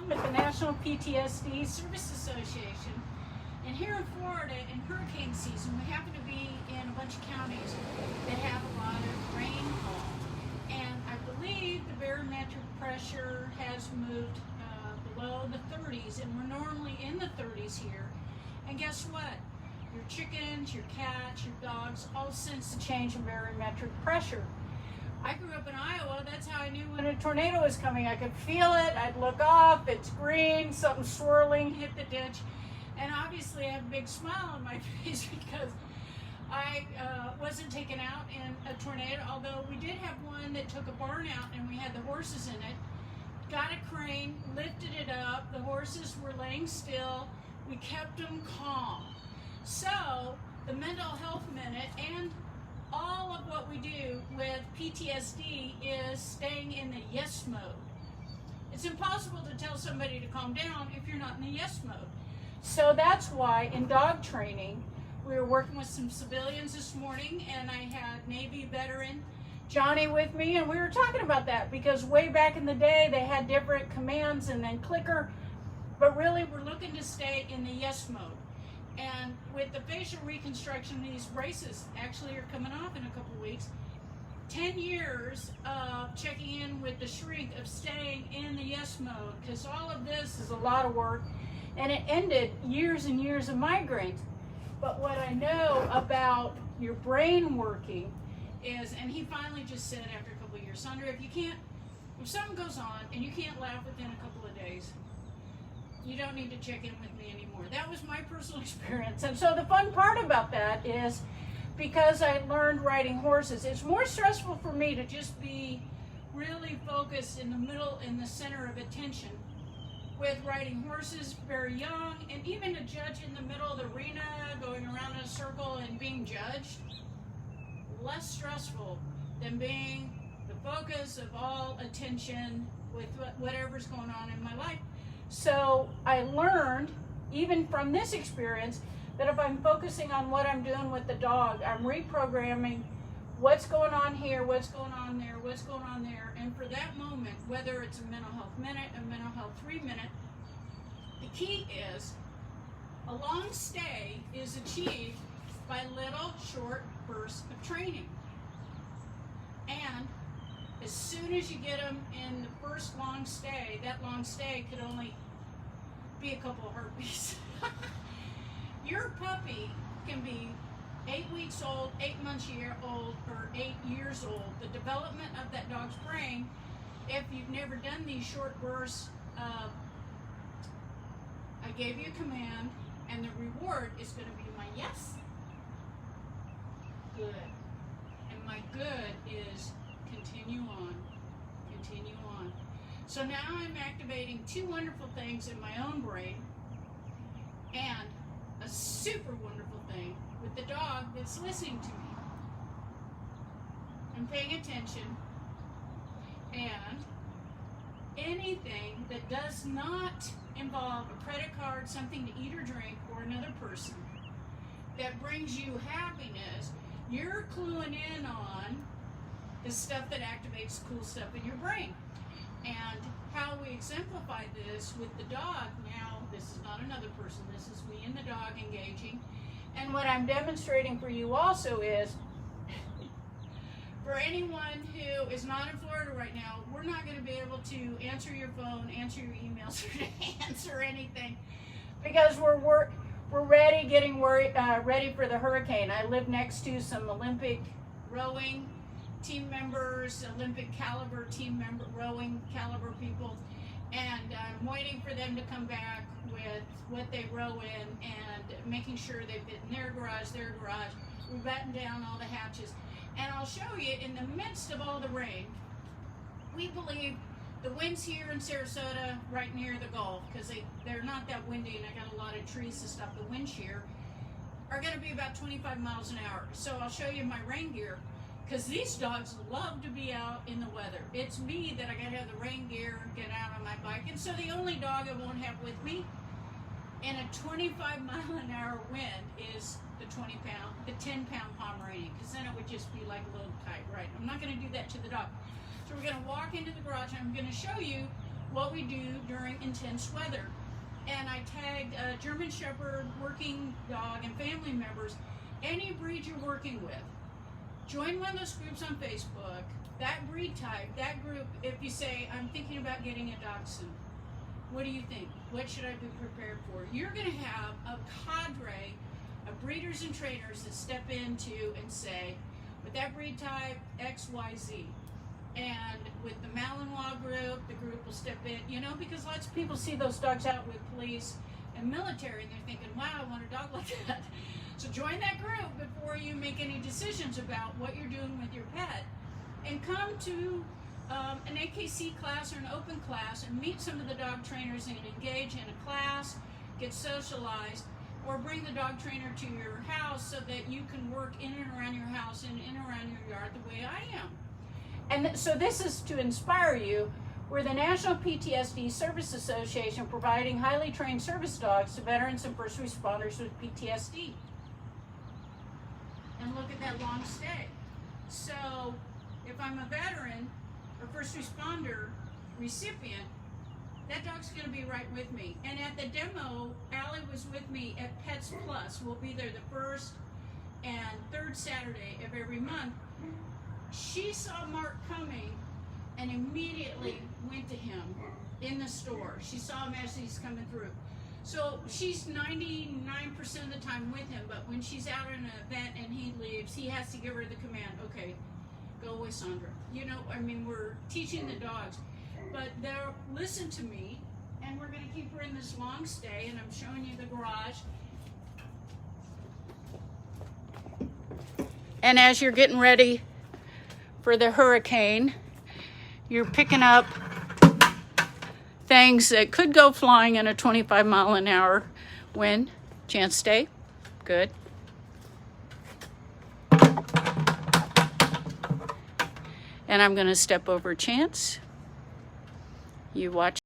I'm with the National PTSD Service Association. And here in Florida, in hurricane season, we happen to be in a bunch of counties that have a lot of rainfall. And I believe the barometric pressure has moved below the 30s, and we're normally in the 30s here. And guess what? Your chickens, your cats, your dogs all sense the change in barometric pressure. I grew up in Iowa. That's how I knew when a tornado was coming. I could feel it. I'd look up. It's green. Something swirling hit the ditch. And obviously I have a big smile on my face because I wasn't taken out in a tornado, although we did have one that took a barn out and we had the horses in it. Got a crane, lifted it up. The horses were laying still. We kept them calm. So the mental health minute and all of what we do with PTSD is staying in the yes mode. It's impossible to tell somebody to calm down if you're not in the yes mode. So that's why in dog training, we were working with some civilians this morning, and I had Navy veteran Johnny with me, and we were talking about that because way back in the day, they had different commands and then clicker, but really we're looking to stay in the yes mode. And with the facial reconstruction, these braces actually are coming off in a couple weeks. 10 years of checking in with the shrink of staying in the yes mode, because all of this is a lot of work, and it ended years and years of migraines. But what I know about your brain working is, and he finally just said after a couple of years, Sandra, if something goes on and you can't laugh within a couple of days, you don't need to check in with me anymore. That was my personal experience. And so the fun part about that is, because I learned riding horses, it's more stressful for me to just be really focused in the middle, in the center of attention with riding horses very young, and even to judge in the middle of the arena, going around in a circle and being judged, less stressful than being the focus of all attention with whatever's going on in my life. So I learned, even from this experience, that if I'm focusing on what I'm doing with the dog, I'm reprogramming what's going on here, what's going on there, what's going on there. And for that moment, whether it's a mental health minute, a mental health 3 minute, the key is a long stay is achieved by little short bursts of training. And as soon as you get them in the first long stay, that long stay could only be a couple of heartbeats. Your puppy can be 8 weeks old, 8 months old, or 8 years old. The development of that dog's brain, if you've never done these short bursts of, I gave you a command, and the reward is going to be my yes. Good. And my good is continue on, continue on. So now I'm activating 2 wonderful things in my own brain, and a super wonderful thing with the dog that's listening to me. I'm paying attention, and anything that does not involve a credit card, something to eat or drink, or another person that brings you happiness, you're cluing in on the stuff that activates cool stuff in your brain. And how we exemplify this with the dog, now this is not another person, this is me and the dog engaging. And what I'm demonstrating for you also is, for anyone who is not in Florida right now, we're not going to be able to answer your phone, answer your emails, or answer anything, because we're ready, getting ready for the hurricane. I live next to some Olympic rowing team members, Olympic caliber team member, rowing caliber people, and I'm waiting for them to come back with what they row in and making sure they've been in their garage. We batten down all the hatches, and I'll show you in the midst of all the rain, we believe the winds here in Sarasota, right near the Gulf, because they're not that windy and I got a lot of trees to stop the wind shear, are going to be about 25 miles an hour. So I'll show you my rain gear, because these dogs love to be out in the weather. It's me that I got to have the rain gear and get out on my bike. And so the only dog I won't have with me in a 25-mile-an-hour wind is the 10-pound Pomeranian, because then it would just be like a little kite, right? I'm not going to do that to the dog. So we're going to walk into the garage, and I'm going to show you what we do during intense weather. And I tagged German Shepherd, working dog, and family members, any breed you're working with. Join one of those groups on Facebook, that breed type, that group. If you say, I'm thinking about getting a dachshund, what do you think? What should I be prepared for? You're going to have a cadre of breeders and trainers that step into and say, with that breed type, X, Y, Z. And with the Malinois group, the group will step in, you know, because lots of people see those dogs out with police and military, and they're thinking, wow, I want a dog like that. So join that group before you make any decisions about what you're doing with your pet. And come to an AKC class or an open class and meet some of the dog trainers and engage in a class, get socialized, or bring the dog trainer to your house so that you can work in and around your house and in and around your yard the way I am. And so this is to inspire you. We're the National PTSD Service Association, providing highly trained service dogs to veterans and first responders with PTSD. And look at that long stay. So if I'm a veteran or first responder recipient, that dog's going to be right with me. And at the demo, Allie was with me at Pets Plus. We'll be there the first and third Saturday of every month. She saw Mark coming and immediately went to him in the store. She saw him as he's coming through. So she's 99% of the time with him, but when she's out in an event and he leaves, he has to give her the command, okay, go with Sandra. You know, I mean, we're teaching the dogs, but they'll listen to me, and we're going to keep her in this long stay, and I'm showing you the garage. And as you're getting ready for the hurricane, you're picking up things that could go flying in a 25-mile-an-hour wind. Chance, stay. Good. And I'm going to step over Chance. You watch.